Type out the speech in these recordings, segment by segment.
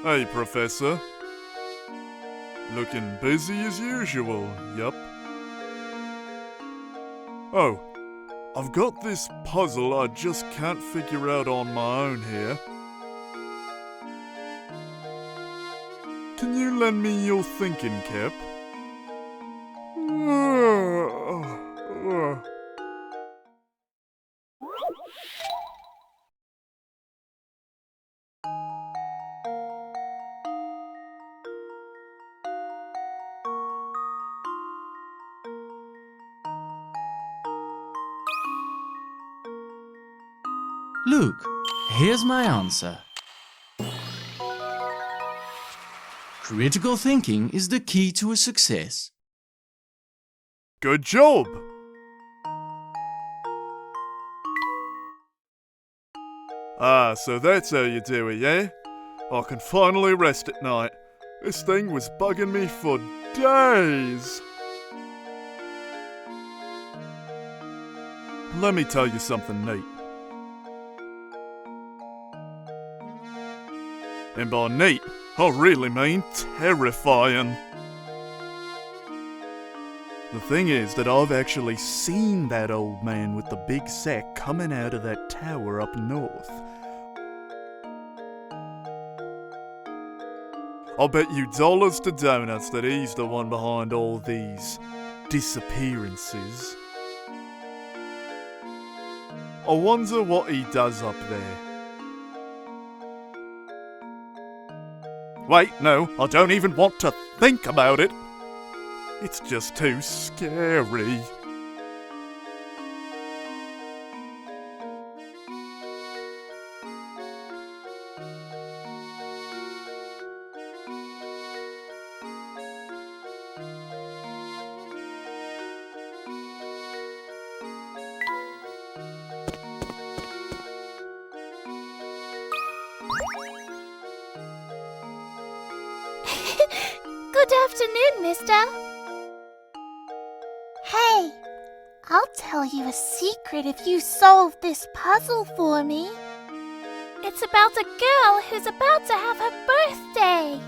Hey, Professor. Looking busy as usual, yup. Oh, I've got this puzzle I just can't figure out on my own here. Can you lend me your thinking cap? Luke, here's my answer. Critical thinking is the key to a success. Good job! Ah, so that's how you do it, yeah? I can finally rest at night. This thing was bugging me for days. Let me tell you something neat. And by neat, I really mean terrifying. The thing is that I've actually seen that old man with the big sack coming out of that tower up north. I'll bet you dollars to donuts that he's the one behind all these disappearances. I wonder what he does up there. Wait, no, I don't even want to think about it. It's just too scary. Good afternoon, mister. Hey, I'll tell you a secret if you solve this puzzle for me. It's about a girl who's about to have her birthday.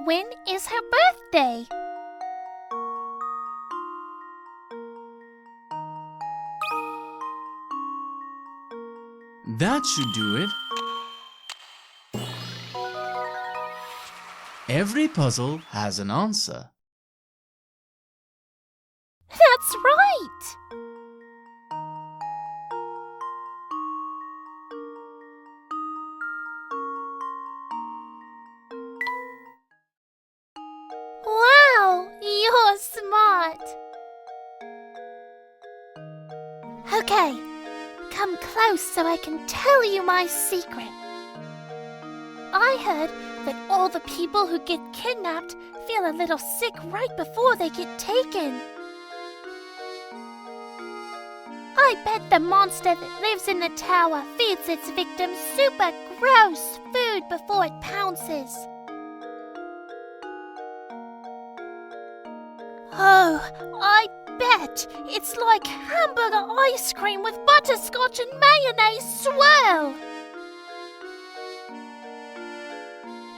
When is her birthday? That should do it. Every puzzle has an answer. That's right! Wow, you're smart! Okay, come close so I can tell you my secret. I heard that all the people who get kidnapped feel a little sick right before they get taken. I bet the monster that lives in the tower feeds its victims super gross food before it pounces. Oh, I bet it's like hamburger ice cream with butterscotch and mayonnaise swirl.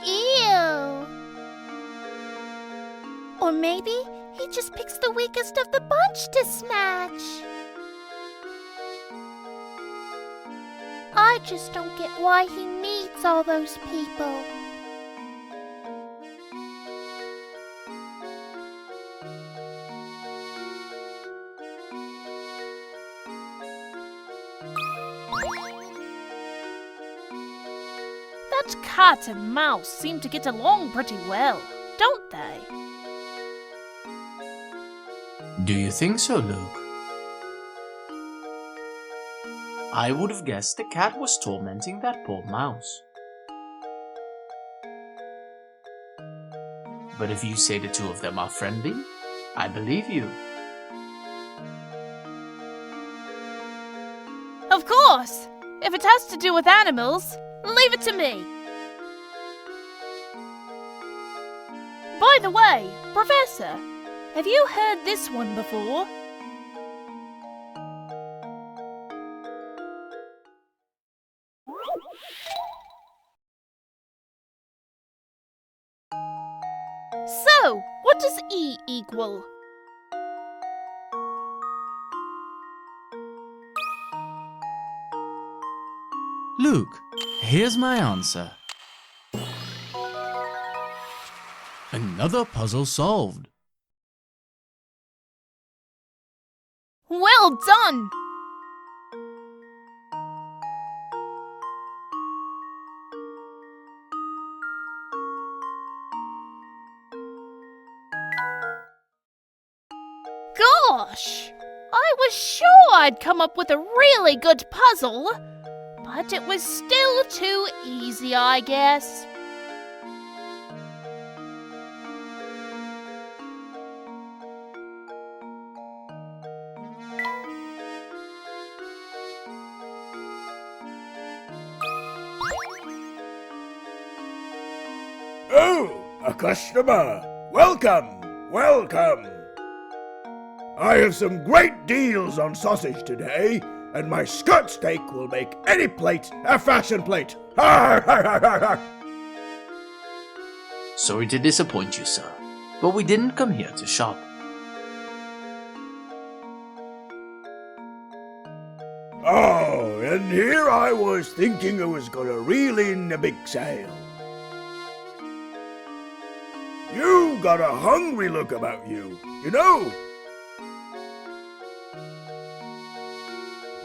Ew. Or maybe he just picks the weakest of the bunch to snatch. I just don't get why he needs all those people. That cat and mouse seem to get along pretty well, don't they? Do you think so, Luke? I would have guessed the cat was tormenting that poor mouse. But if you say the two of them are friendly, I believe you. Of course! If it has to do with animals, leave it to me. By the way, Professor, have you heard this one before? So, what does E equal? Luke, here's my answer. Another puzzle solved. Well done! Gosh! I was sure I'd come up with a really good puzzle, but it was still too easy, I guess. Oh, a customer! Welcome, welcome! I have some great deals on sausage today, and my skirt steak will make any plate a fashion plate! Har, har, har, har, har. Sorry to disappoint you, sir, but we didn't come here to shop. Oh, and here I was thinking I was gonna reel in a big sale. You got a hungry look about you, you know?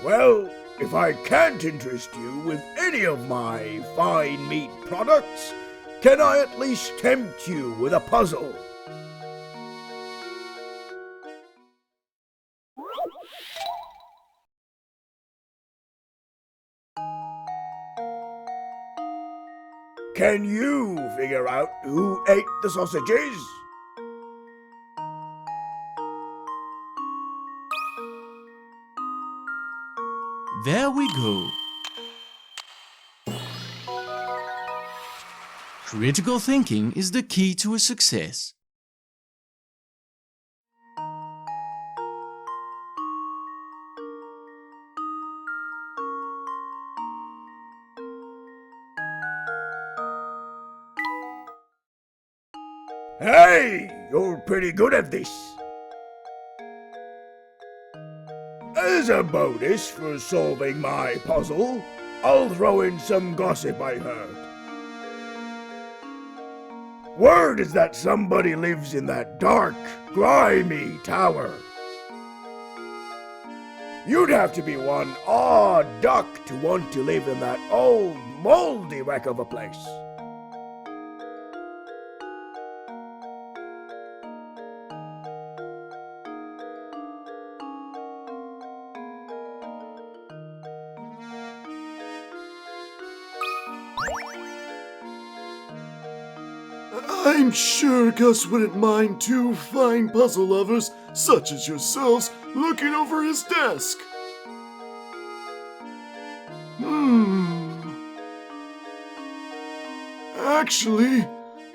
Well, if I can't interest you with any of my fine meat products, can I at least tempt you with a puzzle? Can you figure out who ate the sausages? There we go. Critical thinking is the key to a success. Hey, you're pretty good at this. As a bonus for solving my puzzle, I'll throw in some gossip I heard. Word is that somebody lives in that dark, grimy tower. You'd have to be one odd duck to want to live in that old, moldy wreck of a place. I'm sure Gus wouldn't mind two fine puzzle lovers, such as yourselves, looking over his desk. Actually,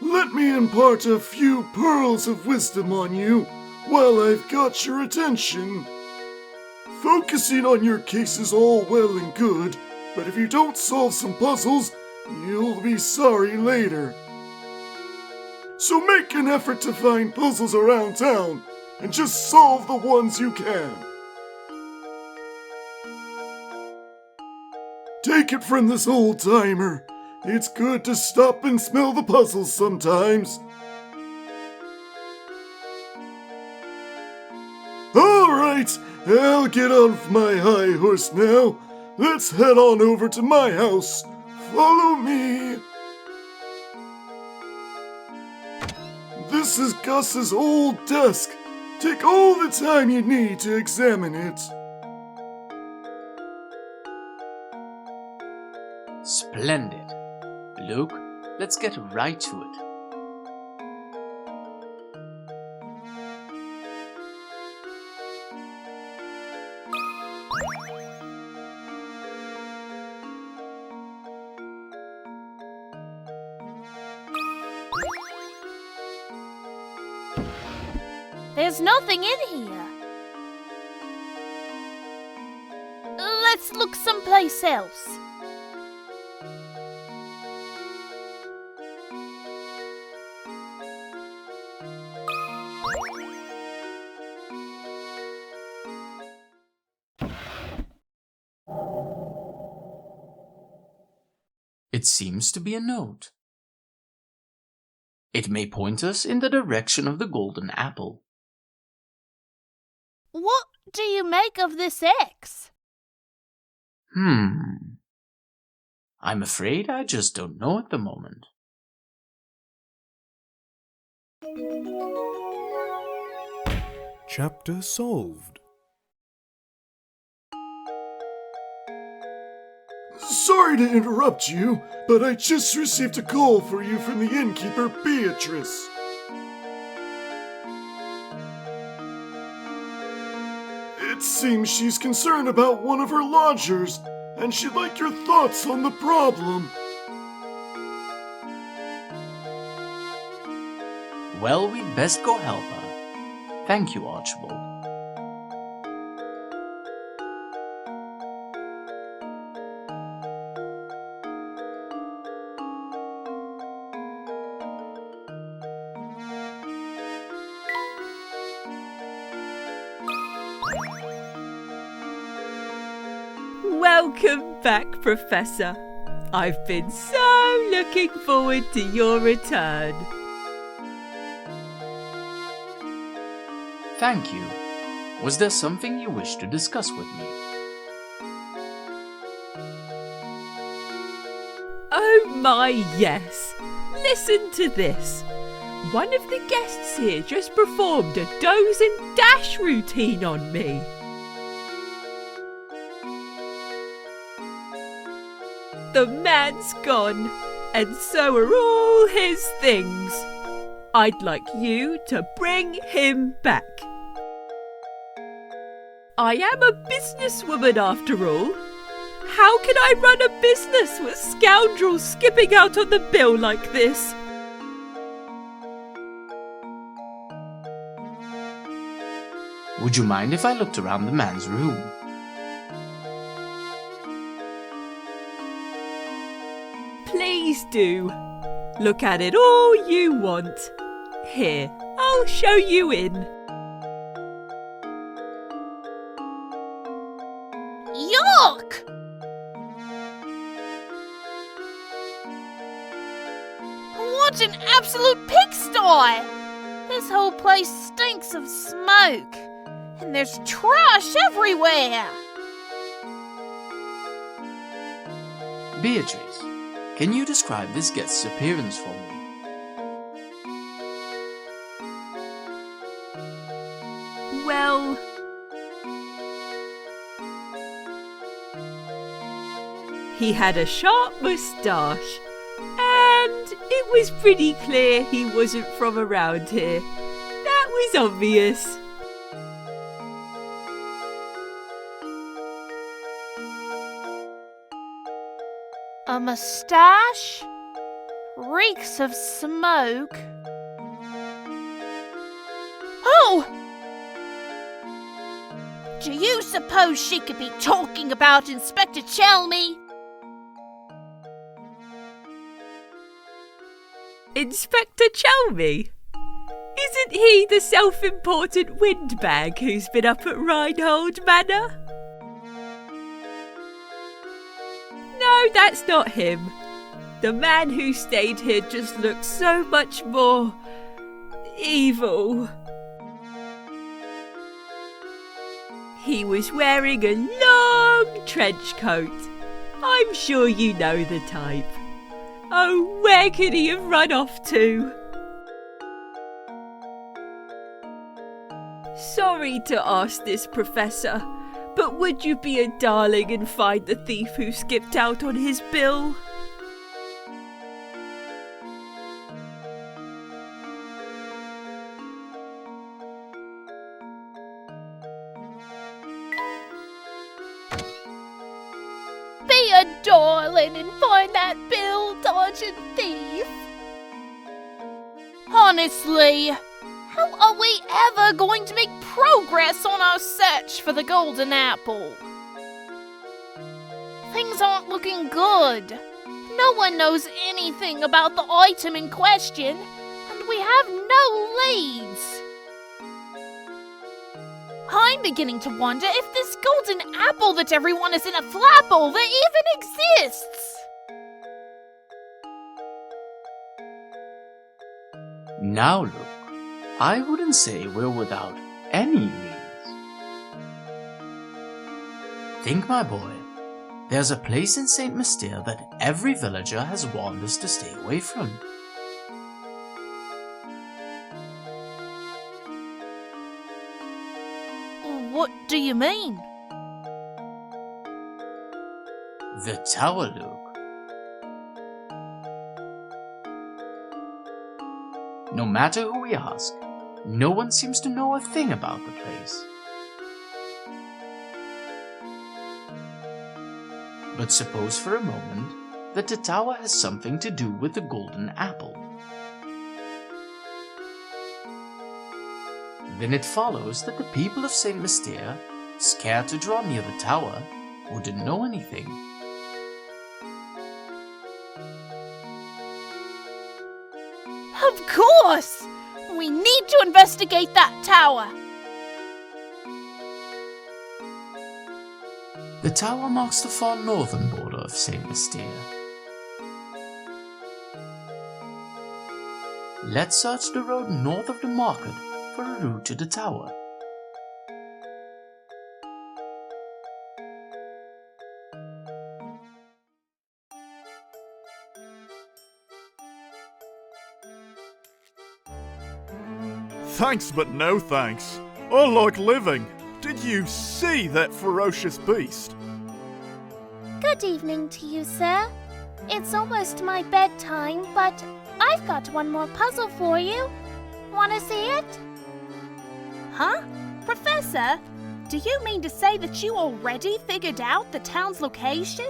let me impart a few pearls of wisdom on you while I've got your attention. Focusing on your case is all well and good, but if you don't solve some puzzles, you'll be sorry later. So make an effort to find puzzles around town, and just solve the ones you can. Take it from this old-timer. It's good to stop and smell the puzzles sometimes. Alright, I'll get off my high horse now. Let's head on over to my house. Follow me. This is Gus's old desk. Take all the time you need to examine it. Splendid. Luke, let's get right to it. There's nothing in here. Let's look someplace else. It seems to be a note. It may point us in the direction of the golden apple. What do you make of this X? I'm afraid I just don't know at the moment. Chapter solved. Sorry to interrupt you, but I just received a call for you from the innkeeper, Beatrice. It seems she's concerned about one of her lodgers, and she'd like your thoughts on the problem. Well, we'd best go help her. Thank you, Archibald. Welcome back, Professor. I've been so looking forward to your return. Thank you. Was there something you wish to discuss with me? Oh my, yes. Listen to this. One of the guests here just performed a doze and dash routine on me. The man's gone, and so are all his things. I'd like you to bring him back. I am a businesswoman after all. How can I run a business with scoundrels skipping out on the bill like this? Would you mind if I looked around the man's room? Please do. Look at it all you want. Here, I'll show you in. Yuck! What an absolute pigsty! This whole place stinks of smoke, and there's trash everywhere! Beatrice, can you describe this guest's appearance for me? Well, he had a sharp moustache, and it was pretty clear he wasn't from around here. That was obvious. A moustache? Reeks of smoke. Oh! Do you suppose she could be talking about Inspector Chelmy? Inspector Chelmy? Isn't he the self-important windbag who's been up at Reinhold Manor? No, that's not him. The man who stayed here just looks so much more evil. He was wearing a long trench coat. I'm sure you know the type. Oh, where could he have run off to? Sorry to ask this, Professor, but would you be a darling and find the thief who skipped out on his bill? Be a darling and find that bill-dodging thief. Honestly, How are we ever going to make progress on our search for the golden apple? Things aren't looking good. No one knows anything about the item in question, and we have no leads. I'm beginning to wonder if this golden apple that everyone is in a flap over even exists. Now look, I wouldn't say we're without any leads. Think, my boy, there's a place in St. Mystere that every villager has warned us to stay away from. What do you mean? The tower, Luke. No matter who we ask, no one seems to know a thing about the place. But suppose for a moment that the tower has something to do with the golden apple. Then it follows that the people of St. Mystere, scared to draw near the tower, wouldn't know anything. Of course! We need to investigate that tower! The tower marks the far northern border of St. Mystere. Let's search the road north of the market for a route to the tower. Thanks, but no thanks. I like living. Did you see that ferocious beast? Good evening to you, sir. It's almost my bedtime, but I've got one more puzzle for you. Want to see it? Huh? Professor, do you mean to say that you already figured out the town's location?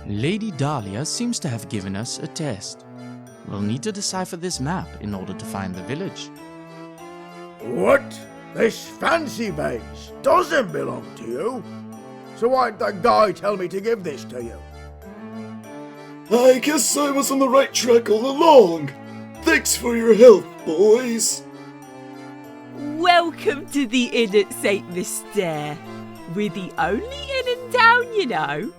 Lady Dahlia seems to have given us a test. We'll need to decipher this map in order to find the village. What? This fancy vase doesn't belong to you. So why'd the guy tell me to give this to you? I guess I was on the right track all along. Thanks for your help, boys. Welcome to the inn at St. Mystere. We're the only inn in town, you know.